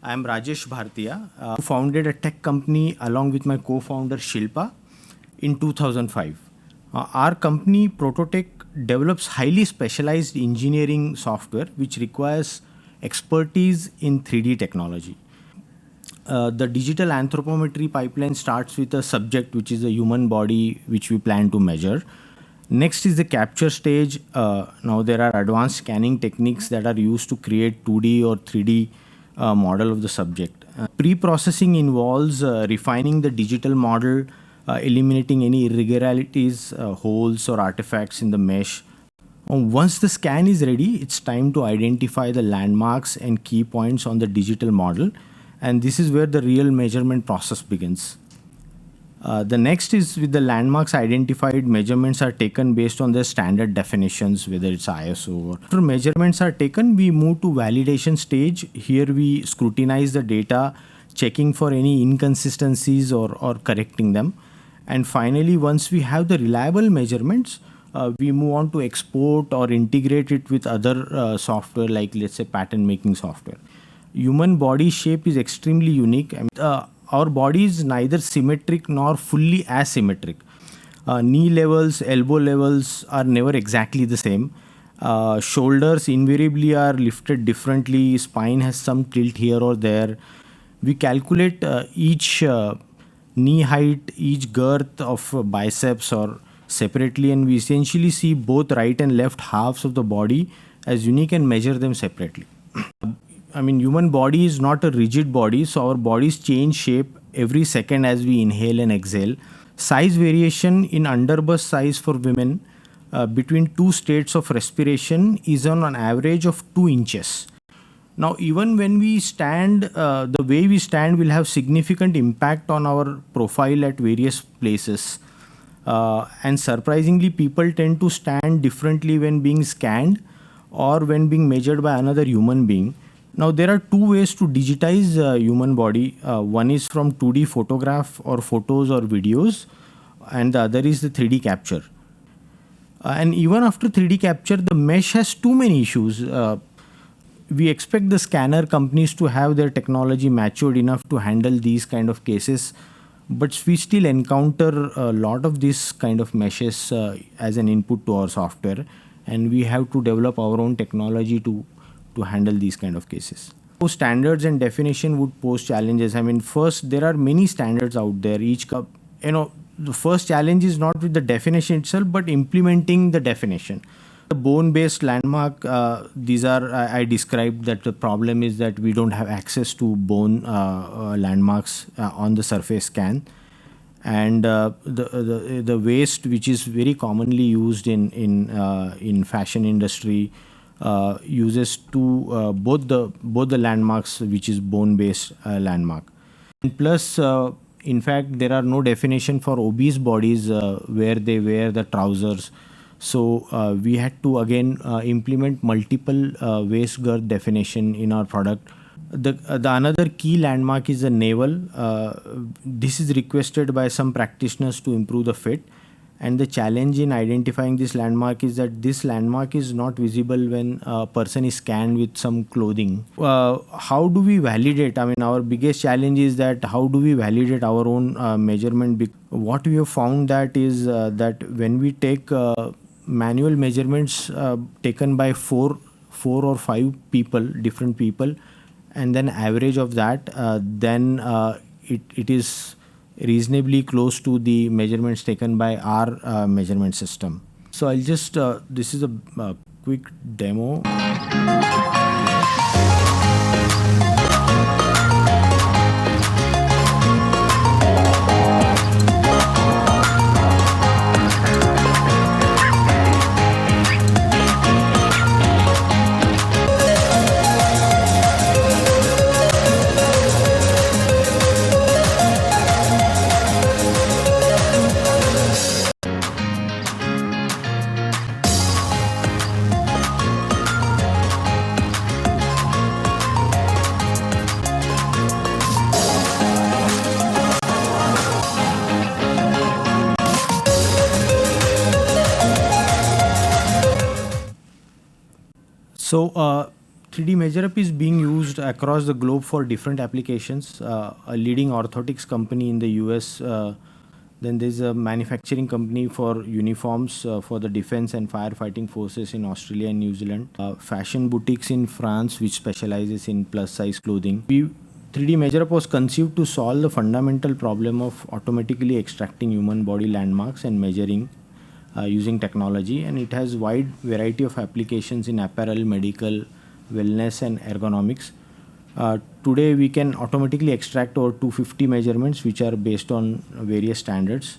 I'm Rajesh Bhartiya, who founded a tech company along with my co-founder Shilpa in 2005. Our company ProtoTech develops highly specialized engineering software which requires expertise in 3D technology. The digital anthropometry pipeline starts with a subject, which is a human body, which we plan to measure. Next is the capture stage. Now there are advanced scanning techniques that are used to create 2D or 3D model of the subject. Pre-processing involves refining the digital model, eliminating any irregularities, holes or artifacts in the mesh. Once the scan is ready, it's time to identify the landmarks and key points on the digital model, and this is where the real measurement process begins. The next is with the landmarks identified, measurements are taken based on their standard definitions, whether it's ISO. After measurements are taken, we move to validation stage. Here we scrutinize the data, checking for any inconsistencies or correcting them. And finally, once we have the reliable measurements, we move on to export or integrate it with other software, like let's say pattern making software. Human body shape is extremely unique. Our body is neither symmetric nor fully asymmetric. Knee levels, elbow levels are never exactly the same. Shoulders invariably are lifted differently. Spine has some tilt here or there. We calculate each knee height, each girth of biceps or separately, and we essentially see both right and left halves of the body as unique and measure them separately. Human body is not a rigid body, so our bodies change shape every second as we inhale and exhale. Size variation in underbust size for women between two states of respiration is on an average of 2 inches. Now, even when we stand, the way we stand will have significant impact on our profile at various places. And surprisingly, people tend to stand differently when being scanned or when being measured by another human being. Now, there are two ways to digitize human body. One is from 2D photograph or photos or videos, and the other is the 3D capture. And even after 3D capture, the mesh has too many issues. We expect the scanner companies to have their technology matured enough to handle these kind of cases, but we still encounter a lot of these kind of meshes as an input to our software, and we have to develop our own technology to handle these kind of cases. So standards and definition would pose challenges. First, there are many standards out there. The first challenge is not with the definition itself, but implementing the definition. The bone-based landmark, I described that the problem is that we don't have access to bone landmarks on the surface scan. And the waste, which is very commonly used in fashion industry, uses to both the landmarks, which is bone-based landmark. And plus, in fact, there are no definition for obese bodies where they wear the trousers. So we had to again implement multiple waist girth definition in our product. The another key landmark is the navel. This is requested by some practitioners to improve the fit. And the challenge in identifying this landmark is that this landmark is not visible when a person is scanned with some clothing. How do we validate? Our biggest challenge is that how do we validate our own measurement? What we have found that is that when we take manual measurements taken by four or five people, different people, and then average of that, then it is reasonably close to the measurements taken by our measurement system. So I'll just, this is a quick demo. So 3D MeasureUp is being used across the globe for different applications. A leading orthotics company in the US, then there's a manufacturing company for uniforms for the defense and firefighting forces in Australia and New Zealand. Fashion boutiques in France, which specializes in plus size clothing. 3D MeasureUp was conceived to solve the fundamental problem of automatically extracting human body landmarks and measuring using technology, and it has wide variety of applications in apparel, medical, wellness and ergonomics. Today we can automatically extract over 250 measurements which are based on various standards.